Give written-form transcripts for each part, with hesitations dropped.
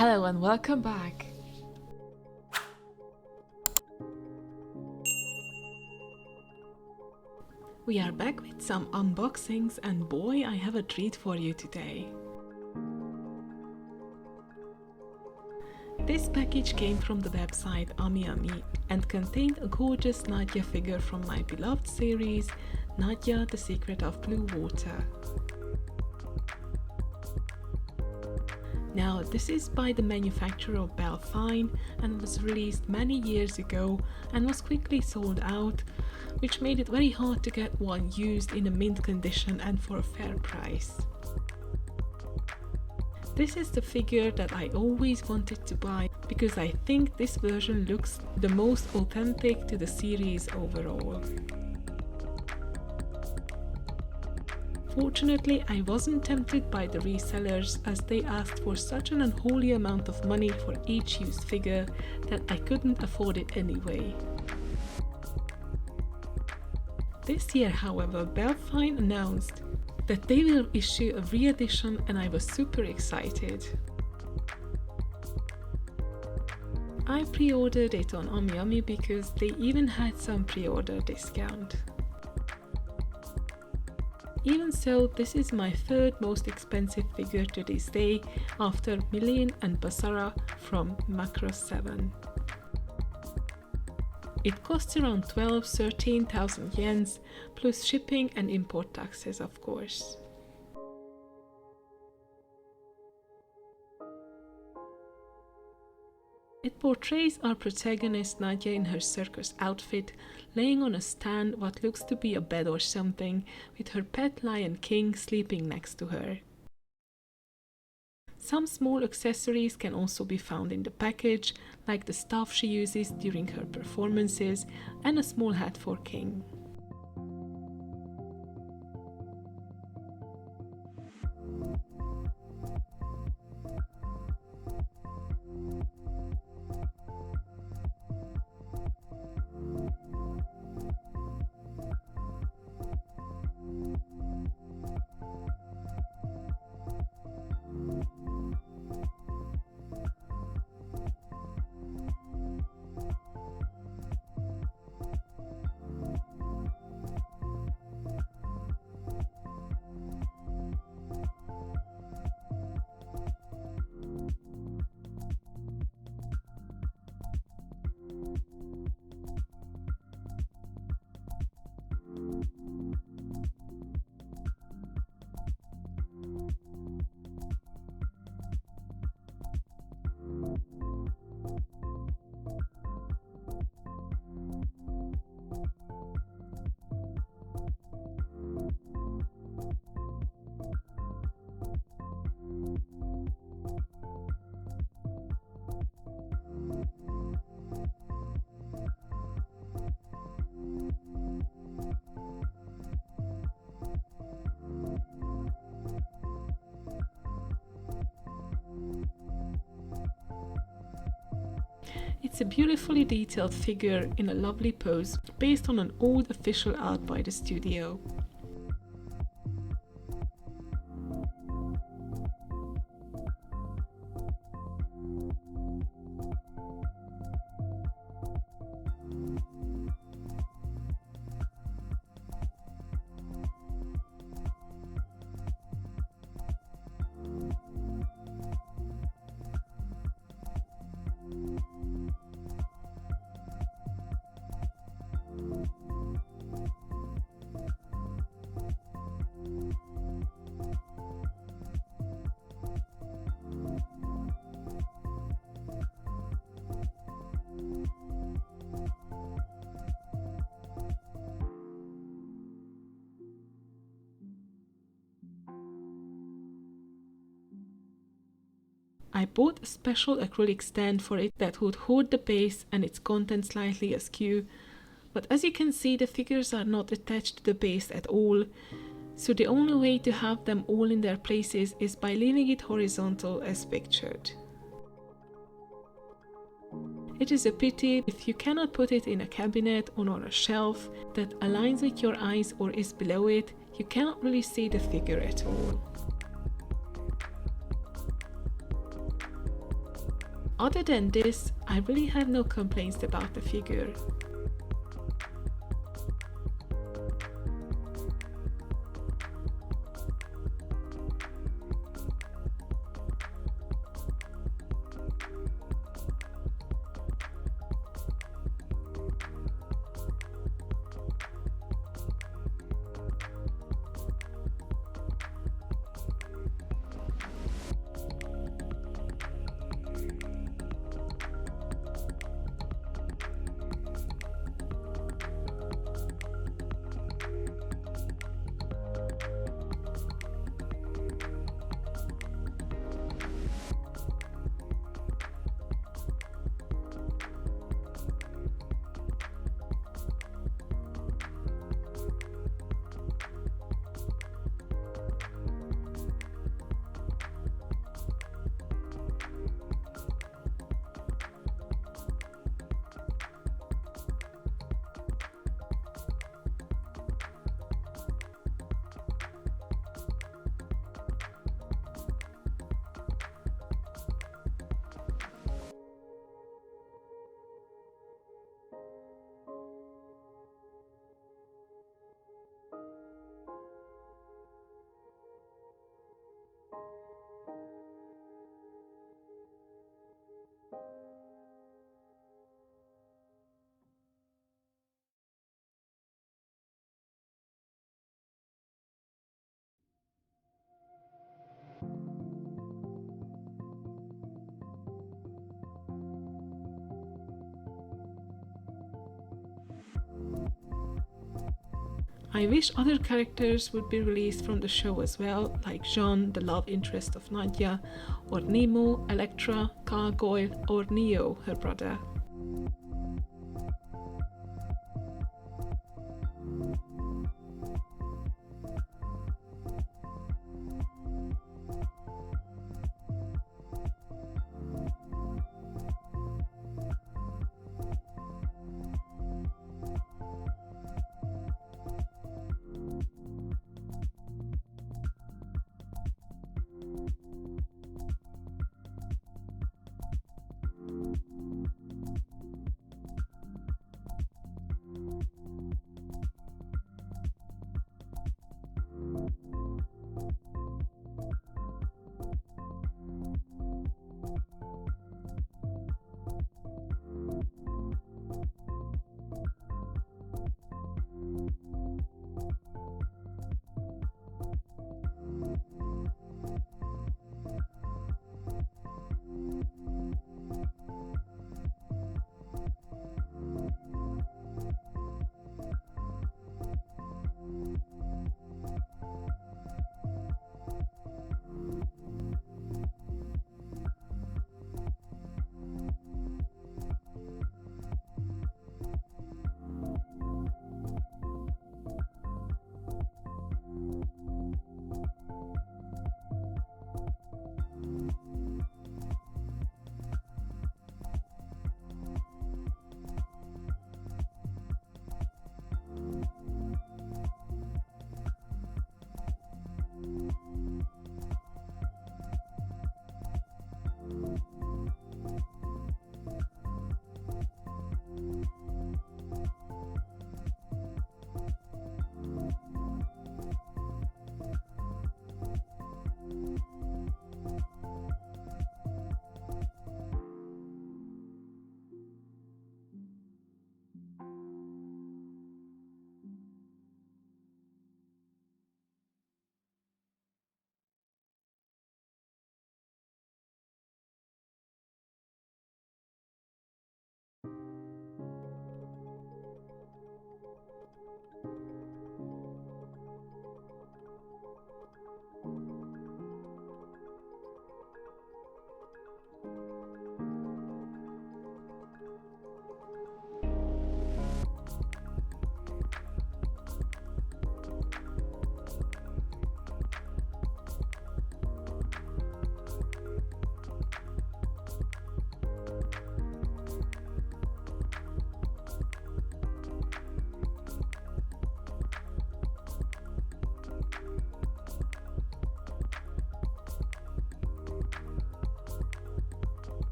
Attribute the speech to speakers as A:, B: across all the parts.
A: Hello and welcome back. We are back with some unboxings and boy, I have a treat for you today. This package came from the website AmiAmi and contained a gorgeous Nadia figure from my beloved series, Nadia, the Secret of Blue Water. Now, this is by the manufacturer of Belfine and was released many years ago and was quickly sold out, which made it very hard to get one used in a mint condition and for a fair price. This is the figure that I always wanted to buy because I think this version looks the most authentic to the series overall. Fortunately, I wasn't tempted by the resellers as they asked for such an unholy amount of money for each used figure that I couldn't afford it anyway. This year, however, Belfine announced that they will issue a re-edition and I was super excited. I pre-ordered it on AmiAmi because they even had some pre-order discount. Even so, this is my third most expensive figure to this day after Milene and Basara from Macross 7. It costs around 13,000 yens, plus shipping and import taxes of course. It portrays our protagonist Nadia in her circus outfit, laying on a stand what looks to be a bed or something, with her pet lion King sleeping next to her. Some small accessories can also be found in the package, like the stuff she uses during her performances and a small hat for King. It's a beautifully detailed figure in a lovely pose based on an old official art by the studio. I bought a special acrylic stand for it that would hold the base and its content slightly askew, but as you can see the figures are not attached to the base at all, so the only way to have them all in their places is by leaving it horizontal as pictured. It is a pity if you cannot put it in a cabinet or on a shelf that aligns with your eyes or is below it, you cannot really see the figure at all. Other than this, I really have no complaints about the figure. I wish other characters would be released from the show as well, like Jean, the love interest of Nadia, or Nemo, Electra, Gargoyle, or Neo, her brother.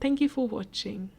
A: Thank you for watching.